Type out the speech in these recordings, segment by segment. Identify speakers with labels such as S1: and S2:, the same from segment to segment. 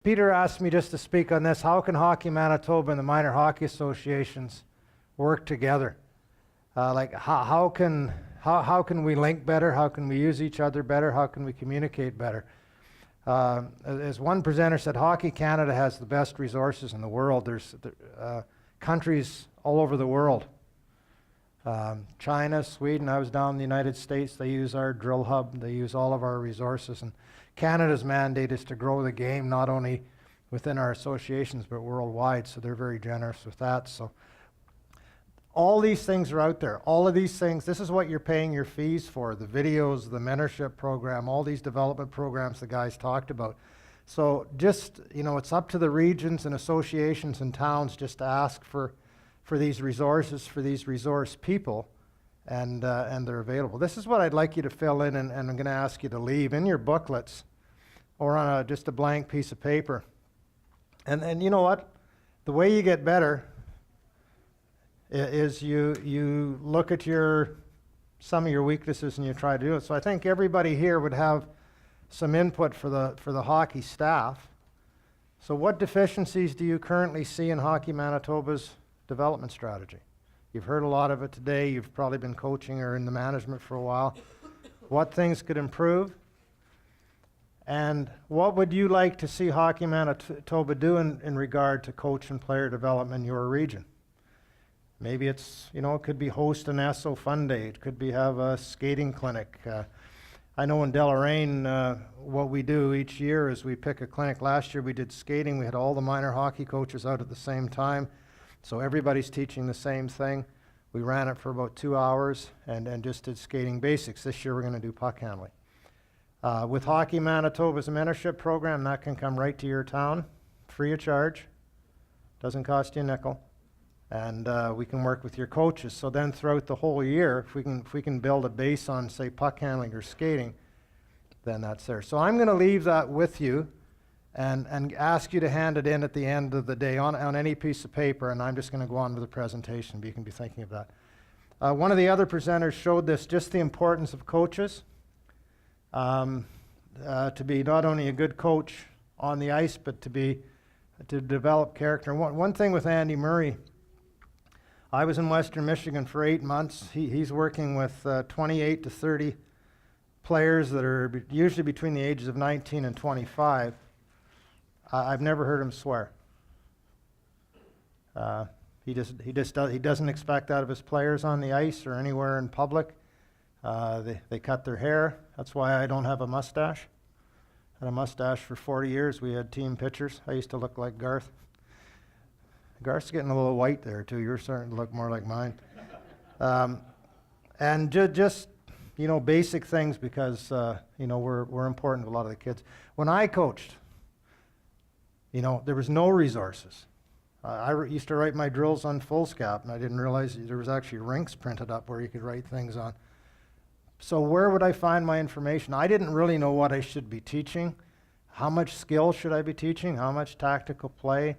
S1: Peter asked me just to speak on this. How can Hockey Manitoba and the minor hockey associations work together? How can we link better? How can we use each other better? How can we communicate better? As one presenter said, Hockey Canada has the best resources in the world. There's countries all over the world. China, Sweden, I was down in the United States, they use our drill hub, they use all of our resources. And Canada's mandate is to grow the game not only within our associations but worldwide, so they're very generous with that. So all these things are out there. All of these things, this is what you're paying your fees for, the videos, the mentorship program, all these development programs the guys talked about. So just, it's up to the regions and associations and towns just to ask for these resources, for these resource people, and they're available. This is what I'd like you to fill in, and I'm going to ask you to leave in your booklets or on just a blank piece of paper. And you know what? The way you get better is you look at some of your weaknesses and you try to do it. So I think everybody here would have some input for the hockey staff. So what deficiencies do you currently see in Hockey Manitoba's development strategy? You've heard a lot of it today. You've probably been coaching or in the management for a while. What things could improve? And what would you like to see Hockey Manitoba do in regard to coach and player development in your region? Maybe it's, it could be host an ESO Fun Day. It could be have a skating clinic. I know in Deloraine, what we do each year is we pick a clinic. Last year we did skating. We had all the minor hockey coaches out at the same time. So everybody's teaching the same thing. We ran it for about 2 hours and just did skating basics. This year we're going to do puck handling. With Hockey Manitoba's mentorship program, that can come right to your town, free of charge. Doesn't cost you a nickel. And we can work with your coaches. So then throughout the whole year, if we can build a base on, say, puck handling or skating, then that's there. So I'm going to leave that with you and ask you to hand it in at the end of the day on any piece of paper, and I'm just going to go on with the presentation, but you can be thinking of that. One of the other presenters showed this, just the importance of coaches, to be not only a good coach on the ice, but to develop character. One thing with Andy Murray, I was in Western Michigan for 8 months. He's working with 28 to 30 players that are usually between the ages of 19 and 25. I've never heard him swear. He doesn't expect that of his players on the ice or anywhere in public. They cut their hair. That's why I don't have a mustache. I had a mustache for 40 years. We had team pictures. I used to look like Garth. Garth's getting a little white there too. You're starting to look more like mine. And just basic things, because we're important to a lot of the kids. When I coached, there was no resources. I used to write my drills on foolscap, and I didn't realize there was actually rinks printed up where you could write things on. So where would I find my information? I didn't really know what I should be teaching. How much skill should I be teaching? How much tactical play?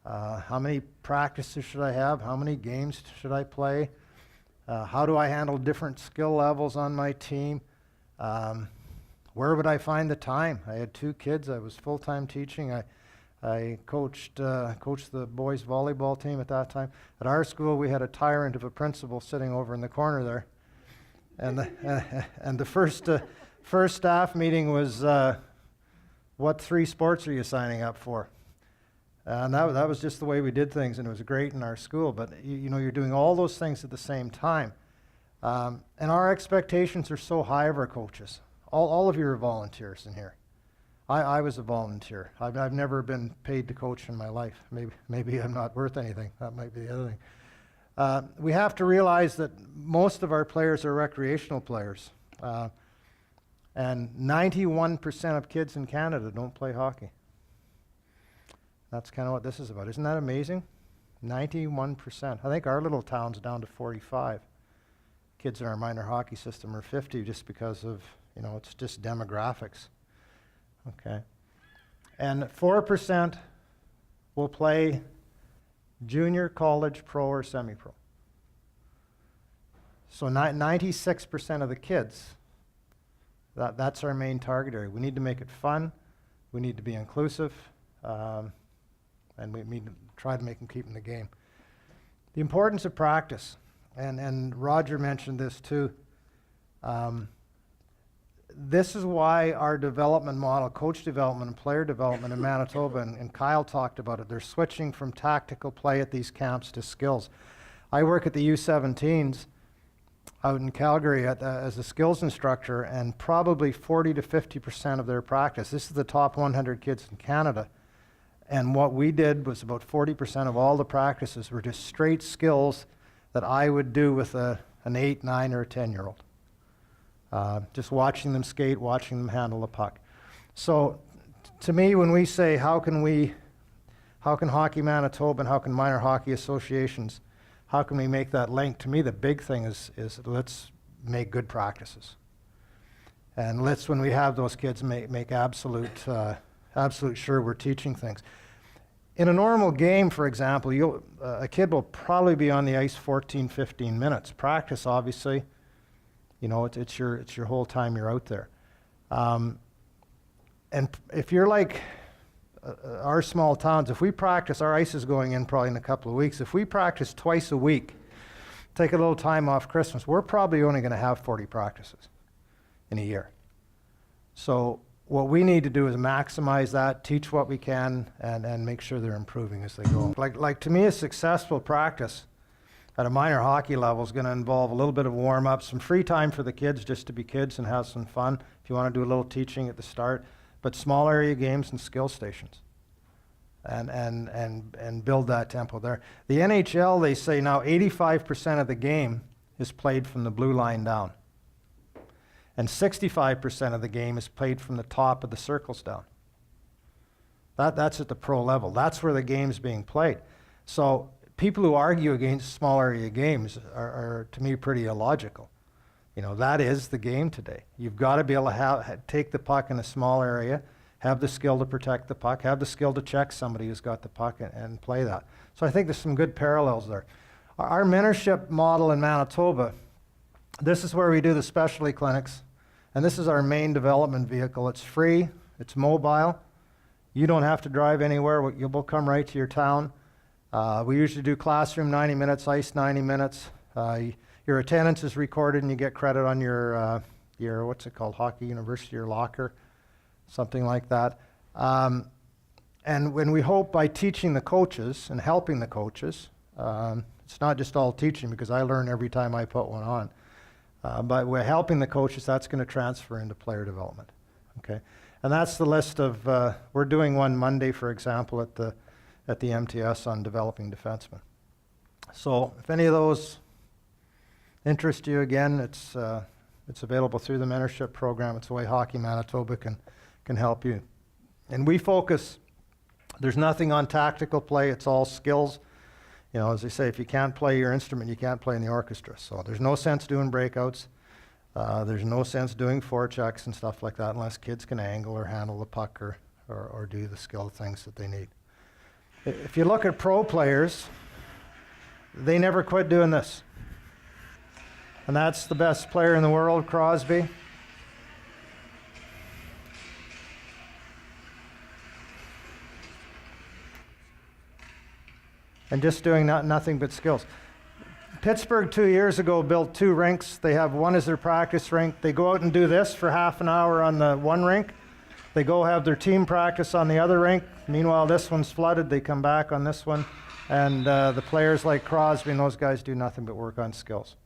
S1: How many practices should I have? How many games should I play? How do I handle different skill levels on my team? Where would I find the time? I had 2 kids. I was full-time teaching. I coached the boys volleyball team at that time. At our school, we had a tyrant of a principal sitting over in the corner there. And the first staff meeting was, what 3 sports are you signing up for? And that was just the way we did things, and it was great in our school. But you're doing all those things at the same time. And our expectations are so high of our coaches. All of you are volunteers in here. I was a volunteer. I've never been paid to coach in my life. Maybe I'm not worth anything. That might be the other thing. We have to realize that most of our players are recreational players. And 91% of kids in Canada don't play hockey. That's kind of what this is about. Isn't that amazing? 91%. I think our little town's down to 45. Kids in our minor hockey system are 50 just because of, it's just demographics. Okay. And 4% will play junior, college, pro, or semi-pro. So 96% of the kids, that's our main target area. We need to make it fun. We need to be inclusive. and we try to make them keep in the game. The importance of practice, and Roger mentioned this too. This is why our development model, coach development and player development in Manitoba, and Kyle talked about it, they're switching from tactical play at these camps to skills. I work at the U17s out in Calgary as a skills instructor, and probably 40 to 50% of their practice, this is the top 100 kids in Canada, and what we did was about 40% of all the practices were just straight skills that I would do with an 8, 9, or a 10-year-old. Just watching them skate, watching them handle the puck. So to me, when we say how can Hockey Manitoba and how can minor hockey associations, how can we make that link? To me, the big thing is let's make good practices. And let's, when we have those kids, make absolute sure we're teaching things. In a normal game, for example, a kid will probably be on the ice 14, 15 minutes. Practice, obviously, you know, it's your whole time you're out there. And if you're like our small towns, if we practice, our ice is going in probably in a couple of weeks. If we practice twice a week, take a little time off Christmas, we're probably only going to have 40 practices in a year. So what we need to do is maximize that, teach what we can, and make sure they're improving as they go. Like to me, a successful practice at a minor hockey level is going to involve a little bit of warm-up, some free time for the kids just to be kids and have some fun if you want to do a little teaching at the start, but small area games and skill stations, and build that tempo there. The NHL, they say now 85% of the game is played from the blue line down, and 65% of the game is played from the top of the circles down. That's at the pro level. That's where the game's being played. So people who argue against small area games are to me, pretty illogical. You know, that is the game today. You've got to be able to take the puck in a small area, have the skill to protect the puck, have the skill to check somebody who's got the puck and play that. So I think there's some good parallels there. Our mentorship model in Manitoba, this is where we do the specialty clinics, and this is our main development vehicle. It's free, it's mobile. You don't have to drive anywhere. We'll come right to your town. We usually do classroom 90 minutes, ice 90 minutes. Your attendance is recorded and you get credit on your what's it called, Hockey University or locker, something like that. And when we hope by teaching the coaches and helping the coaches, it's not just all teaching because I learn every time I put one on, but we're helping the coaches, that's going to transfer into player development. Okay, and that's the list of, we're doing one Monday, for example, at the MTS on developing defensemen. So if any of those interest you, again, it's available through the mentorship program. It's the way Hockey Manitoba can help you. And we focus, there's nothing on tactical play, it's all skills. You know, as they say, if you can't play your instrument, you can't play in the orchestra. So there's no sense doing breakouts. There's no sense doing forechecks and stuff like that unless kids can angle or handle the puck or do the skill things that they need. If you look at pro players, they never quit doing this. And that's the best player in the world, Crosby. And just doing nothing but skills. Pittsburgh 2 years ago built 2 rinks. They have one as their practice rink. They go out and do this for half an hour on the one rink. They go have their team practice on the other rink. Meanwhile, this one's flooded. They come back on this one. And the players like Crosby and those guys do nothing but work on skills.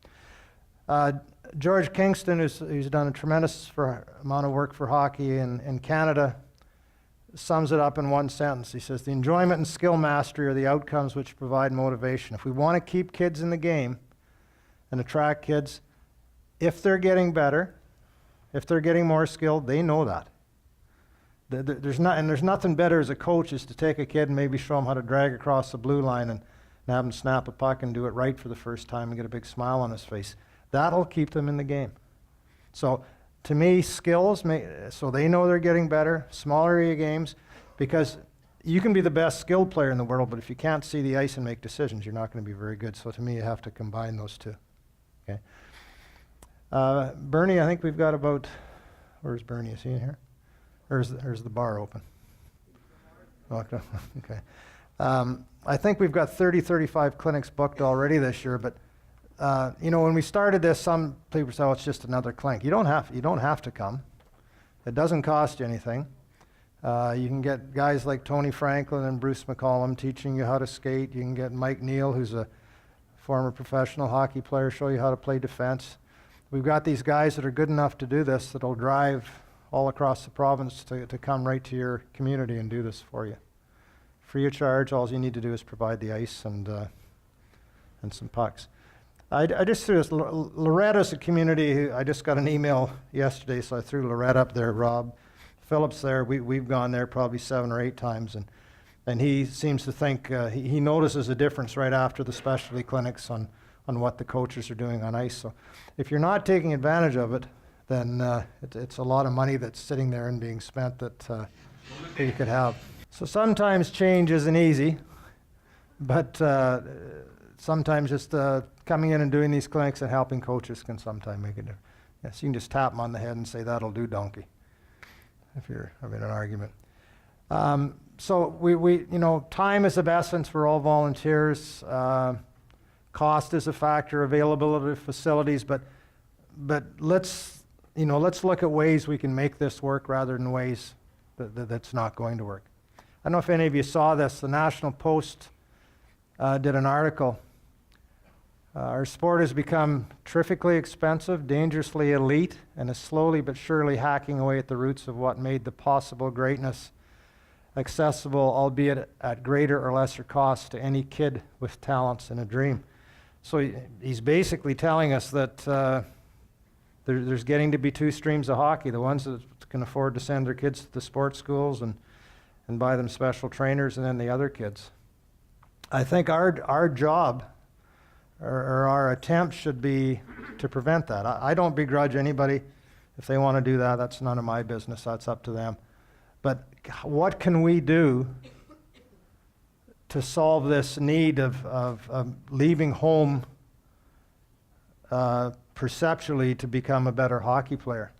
S1: George Kingston, who's done a tremendous amount of work for hockey in Canada, sums it up in one sentence. He says, the enjoyment and skill mastery are the outcomes which provide motivation. If we want to keep kids in the game and attract kids, if they're getting better, if they're getting more skilled, they know that. There's nothing better as a coach is to take a kid and maybe show them how to drag across the blue line and have them snap a puck and do it right for the first time and get a big smile on his face. That'll keep them in the game. So to me, skills, so they know they're getting better, small area games, because you can be the best skilled player in the world, but if you can't see the ice and make decisions, you're not going to be very good. So to me, you have to combine those two. Okay. Bernie, I think we've got about, where's Bernie? Is he in here? Or is the bar open? Okay. I think we've got 35 clinics booked already this year, but when we started this, some people said, "Oh, it's just another clinic." You don't have to come. It doesn't cost you anything. You can get guys like Tony Franklin and Bruce McCollum teaching you how to skate. You can get Mike Neal, who's a former professional hockey player, show you how to play defense. We've got these guys that are good enough to do this that'll drive all across the province to come right to your community and do this for you. Free of charge. All you need to do is provide the ice and some pucks. I just threw this. Loretta's a community. I just got an email yesterday, so I threw Loretta up there. Rob Phillips there. We've gone there probably 7 or 8 times, and he seems to think he notices a difference right after the specialty clinics on what the coaches are doing on ice. So if you're not taking advantage of it, then it's a lot of money that's sitting there and being spent that you could have. So sometimes change isn't easy, but sometimes just coming in and doing these clinics and helping coaches can sometimes make a difference. Yes, you can just tap them on the head and say, "That'll do, donkey," if you're having an argument. So we time is of essence. We're all volunteers. Cost is a factor, availability of facilities, but let's look at ways we can make this work rather than ways that's not going to work. I don't know if any of you saw this. The National Post did an article. Our sport has become terrifically expensive, dangerously elite, and is slowly but surely hacking away at the roots of what made the possible greatness accessible, albeit at greater or lesser cost, to any kid with talents and a dream. So he's basically telling us that there's getting to be 2 streams of hockey: the ones that can afford to send their kids to the sports schools and buy them special trainers, and then the other kids. I think our job or our attempt should be to prevent that. I don't begrudge anybody. If they want to do that, that's none of my business. That's up to them. But what can we do to solve this need of leaving home perceptually to become a better hockey player?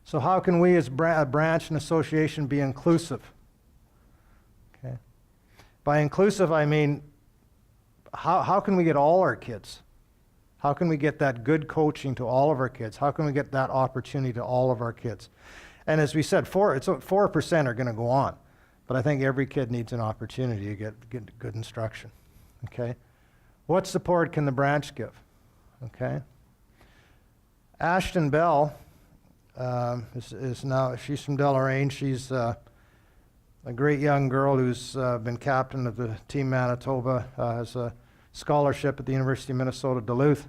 S1: So how can we as a branch and association be inclusive? Okay. By inclusive, I mean, how can we get all our kids? How can we get that good coaching to all of our kids? How can we get that opportunity to all of our kids? And as we said, 4% are going to go on. But I think every kid needs an opportunity to get good instruction. Okay? What support can the branch give? Okay? Ashton Bell is now, she's from Deloraine. She's a great young girl who's been captain of the Team Manitoba, has a scholarship at the University of Minnesota Duluth.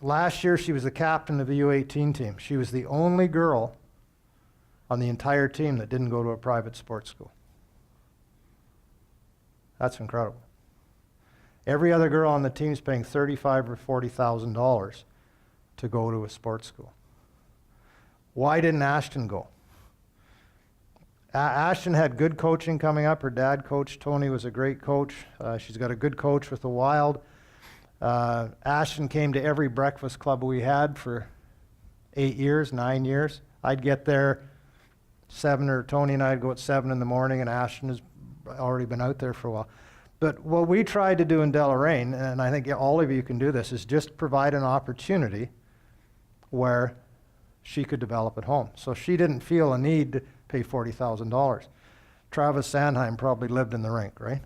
S1: Last year, she was the captain of the U18 team. She was the only girl on the entire team that didn't go to a private sports school. That's incredible. Every other girl on the team is paying $35,000 or $40,000 to go to a sports school. Why didn't Ashton go? Ashton had good coaching coming up. Her dad coached. Tony was a great coach. She's got a good coach with the Wild. Ashton came to every breakfast club we had for 8 years, 9 years. I'd get there 7, or Tony and I'd go at 7 in the morning, and Ashton has already been out there for a while. But what we tried to do in Deloraine, and I think all of you can do this, is just provide an opportunity where she could develop at home. So she didn't feel a need to pay $40,000. Travis Sandheim probably lived in the rink, right?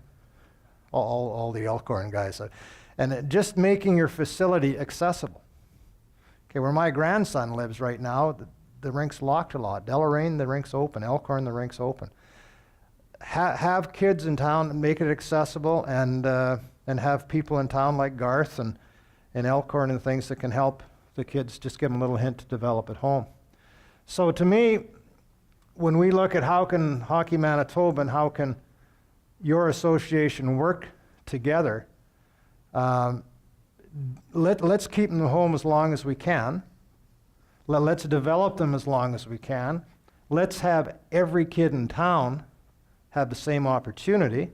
S1: All the Elkhorn guys. And just making your facility accessible. Okay, where my grandson lives right now, the rink's locked a lot. Deloraine, the rink's open. Elkhorn, the rink's open. Have kids in town, make it accessible, and have people in town like Garth and Elkhorn and things that can help the kids, just give them a little hint to develop at home. So to me, when we look at how can Hockey Manitoba and how can your association work together, let's keep them at home as long as we can. Let's develop them as long as we can. Let's have every kid in town have the same opportunity.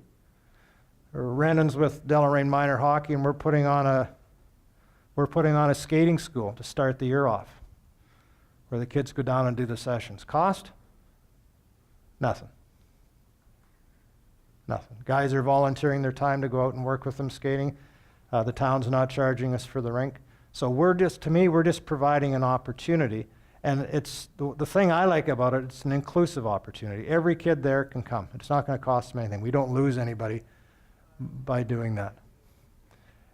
S1: Renan's with Deloraine Minor Hockey, and we're putting on a skating school to start the year off, where the kids go down and do the sessions. Cost? Nothing. Nothing. Guys are volunteering their time to go out and work with them skating. The town's not charging us for the rink. So to me, we're just providing an opportunity. And it's the thing I like about it, it's an inclusive opportunity. Every kid there can come. It's not going to cost them anything. We don't lose anybody by doing that.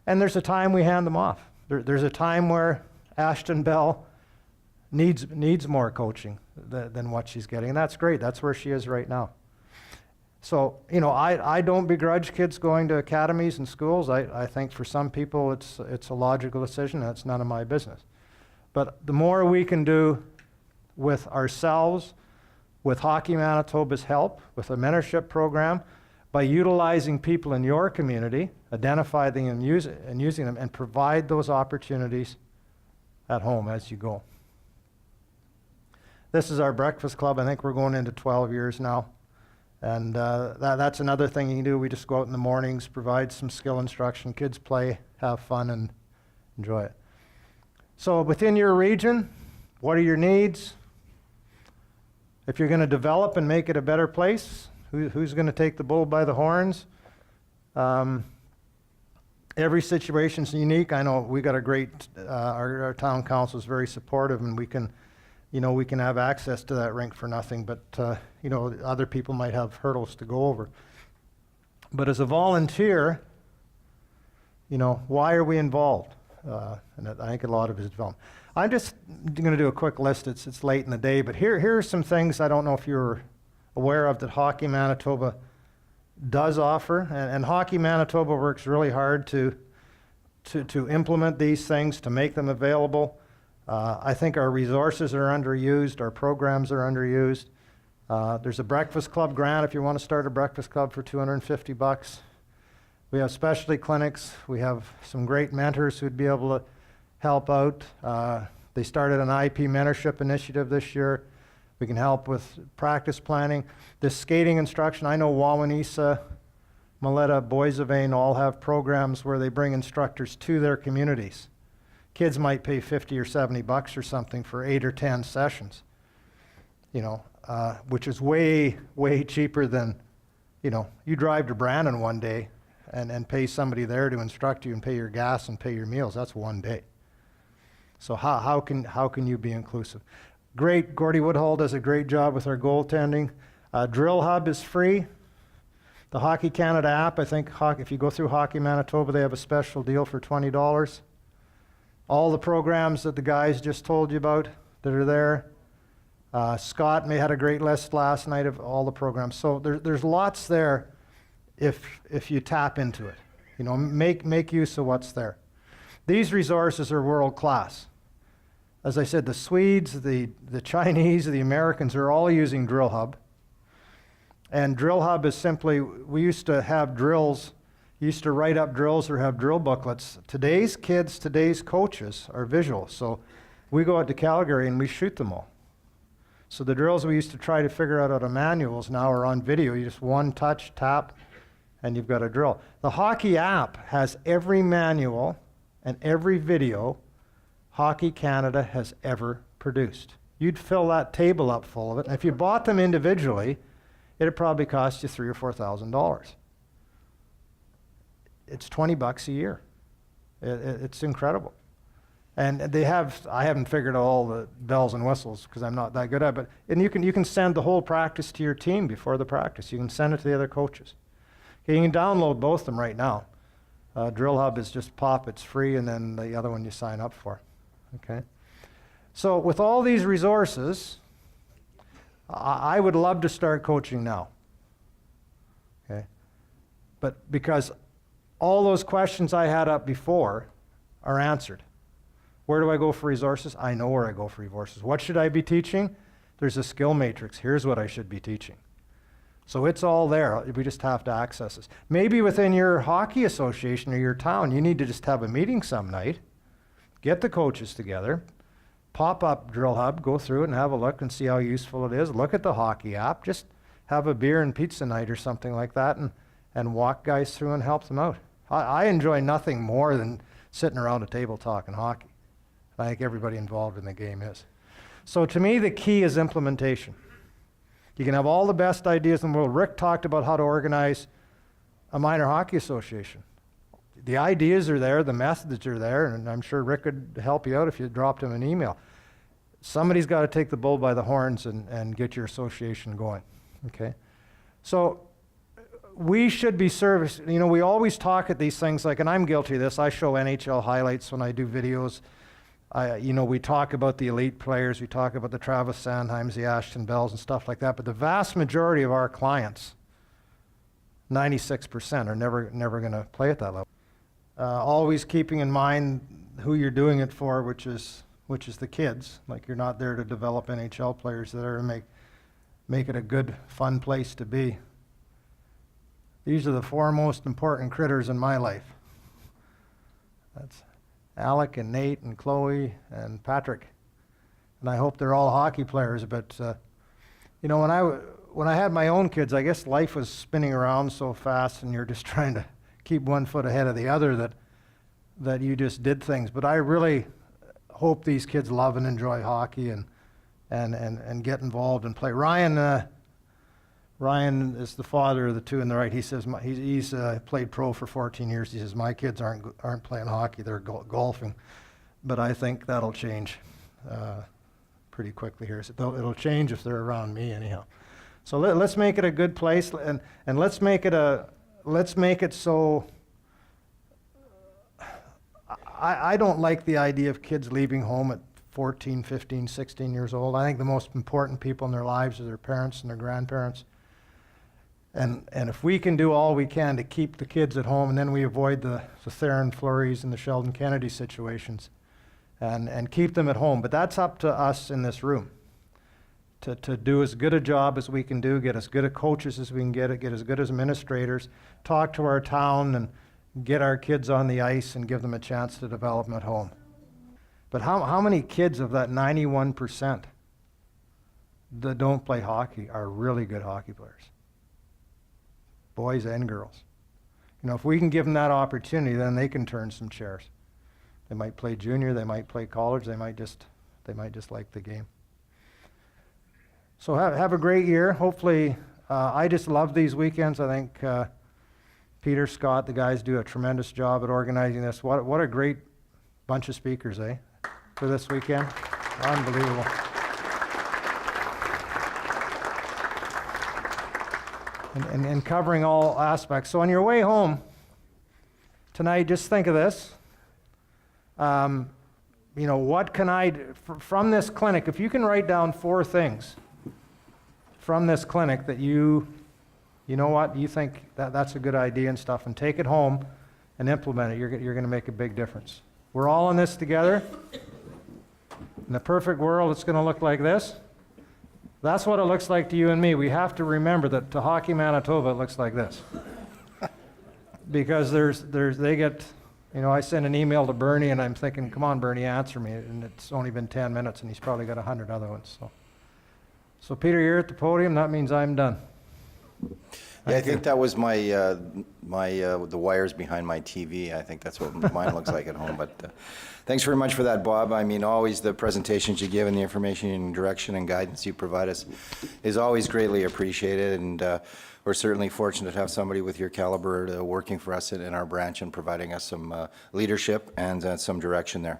S1: And there's a time we hand them off. There's a time where Ashton Bell needs more coaching than what she's getting. And that's great. That's where she is right now. So, I don't begrudge kids going to academies and schools. I think for some people it's a logical decision, and it's none of my business. But the more we can do with ourselves, with Hockey Manitoba's help, with a mentorship program, by utilizing people in your community, identify them and using them, and provide those opportunities at home as you go. This is our breakfast club. I think we're going into 12 years now. And that's another thing you can do. We just go out in the mornings, provide some skill instruction. Kids play, have fun, and enjoy it. So within your region, what are your needs? If you're going to develop and make it a better place, who's going to take the bull by the horns? Every situation's unique. I know we got a great, our town council is very supportive, and we can have access to that rink for nothing, but other people might have hurdles to go over. But as a volunteer, why are we involved? And I think a lot of it is development. I'm just going to do a quick list. It's late in the day, but here are some things I don't know if you're aware of that Hockey Manitoba does offer. And Hockey Manitoba works really hard to implement these things, to make them available. I think our resources are underused, our programs are underused. There's a breakfast club grant if you want to start a breakfast club for $250. We have specialty clinics. We have some great mentors who'd be able to help out. They started an IP mentorship initiative this year. We can help with practice planning. This skating instruction, I know Wawanesa, Maletta, Boissevain all have programs where they bring instructors to their communities. Kids might pay $50 or $70 or something for 8 or 10 sessions, which is way, way cheaper than, you drive to Brandon one day and pay somebody there to instruct you and pay your gas and pay your meals. That's one day. So how can you be inclusive? Great, Gordy Woodhull does a great job with our goaltending. Drill Hub is free. The Hockey Canada app, I think if you go through Hockey Manitoba, they have a special deal for $20. All the programs that the guys just told you about that are there. Scott had a great list last night of all the programs. So there's lots there if you tap into it. Make use of what's there. These resources are world class. As I said, the Swedes, the Chinese, the Americans are all using Drill Hub. And Drill Hub is simply, we used to have drills, used to write up drills or have drill booklets. Today's kids, today's coaches are visual. So we go out to Calgary and we shoot them all. So the drills we used to try to figure out of manuals now are on video. You just one touch, tap, and you've got a drill. The hockey app has every manual and every video Hockey Canada has ever produced. You'd fill that table up full of it. And if you bought them individually, it'd probably cost you $3,000 or $4,000. It's $20 a year. It's incredible. And I haven't figured out all the bells and whistles because I'm not that good at it, and you can send the whole practice to your team before the practice. You can send it to the other coaches. Okay, you can download both of them right now. Drill Hub is just pop, it's free, and then the other one you sign up for. Okay. So with all these resources, I would love to start coaching now. Okay. But because all those questions I had up before are answered. Where do I go for resources? I know where I go for resources. What should I be teaching? There's a skill matrix. Here's what I should be teaching. So it's all there. We just have to access this. Maybe within your hockey association or your town, you need to just have a meeting some night, get the coaches together, pop up Drill Hub, go through it and have a look and see how useful it is. Look at the hockey app. Just have a beer and pizza night or something like that and walk guys through and help them out. I enjoy nothing more than sitting around a table talking hockey. I think everybody involved in the game is. So to me, the key is implementation. You can have all the best ideas in the world. Rick talked about how to organize a minor hockey association. The ideas are there, the methods are there, and I'm sure Rick could help you out if you dropped him an email. Somebody's got to take the bull by the horns and get your association going, okay? So we should be service, you know, we always talk at these things like, and I'm guilty of this, I show NHL highlights when I do videos. You know, we talk about the elite players, we talk about the Travis Sanheims, the Ashton Bells and stuff like that, but the vast majority of our clients, 96%, are never going to play at that level. Always keeping in mind who you're doing it for, which is the kids. Like, you're not there to develop NHL players, they're there to make it a good, fun place to be. These are the four most important critters in my life. That's Alec and Nate and Chloe and Patrick. And I hope they're all hockey players, but you know, when I had my own kids, I guess life was spinning around so fast and you're just trying to keep one foot ahead of the other that you just did things. But I really hope these kids love and enjoy hockey and get involved and play. Ryan is the father of the two in the right. He says he's played pro for 14 years. He says my kids aren't playing hockey; they're golfing. But I think that'll change pretty quickly here. So it'll change if they're around me, anyhow. So let's make it a good place, and let's make it so. I don't like the idea of kids leaving home at 14, 15, 16 years old. I think the most important people in their lives are their parents and their grandparents. And if we can do all we can to keep the kids at home, and then we avoid the Theron Flurries and the Sheldon Kennedy situations, and keep them at home. But that's up to us in this room to do as good a job as we can do, get as good a coaches as we can get as good as administrators, talk to our town and get our kids on the ice and give them a chance to develop them at home. But how many kids of that 91% that don't play hockey are really good hockey players? Boys and girls. You know, if we can give them that opportunity, then they can turn some chairs. They might play junior, they might play college, they might just like the game. So have a great year. Hopefully, I just love these weekends. I think Peter, Scott, the guys do a tremendous job at organizing this. What a great bunch of speakers, for this weekend. Unbelievable. And covering all aspects. So on your way home tonight, just think of this. You know, what can I do from this clinic? If you can write down 4 things from this clinic that you know what, you think that's a good idea and stuff, and take it home and implement it, you're going to make a big difference. We're all in this together. In the perfect world, it's going to look like this. That's what it looks like to you and me. We have to remember that to Hockey Manitoba, it looks like this. Because they get, you know, I send an email to Bernie and I'm thinking, come on, Bernie, answer me. And it's only been 10 minutes and he's probably got 100 other ones. So Peter, you're at the podium. That means I'm done.
S2: Yeah, I think that was my the wires behind my TV. I think that's what mine looks like at home. But thanks very much for that, Bob. I mean, always the presentations you give and the information and direction and guidance you provide us is always greatly appreciated. And we're certainly fortunate to have somebody with your caliber working for us in our branch and providing us some leadership and some direction there.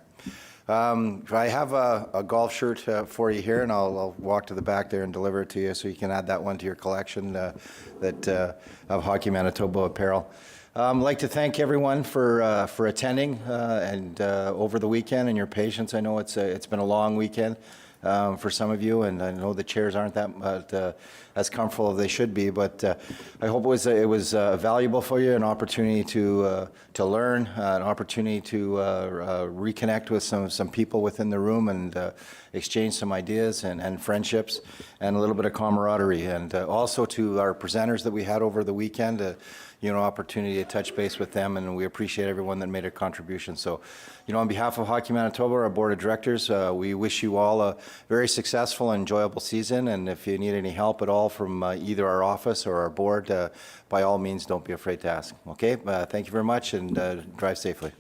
S2: I have a golf shirt for you here, and I'll walk to the back there and deliver it to you so you can add that one to your collection of Hockey Manitoba apparel. I'd like to thank everyone for attending and over the weekend and your patience. I know it's been a long weekend for some of you, and I know the chairs aren't that as comfortable as they should be, but I hope it was valuable for you, an opportunity to learn, an opportunity to reconnect with some people within the room and exchange some ideas and friendships and a little bit of camaraderie, and also to our presenters that we had over the weekend. Opportunity to touch base with them, and we appreciate everyone that made a contribution. So, on behalf of Hockey Manitoba, our board of directors, we wish you all a very successful and enjoyable season, and if you need any help at all from either our office or our board, by all means, don't be afraid to ask. Okay, thank you very much, and drive safely.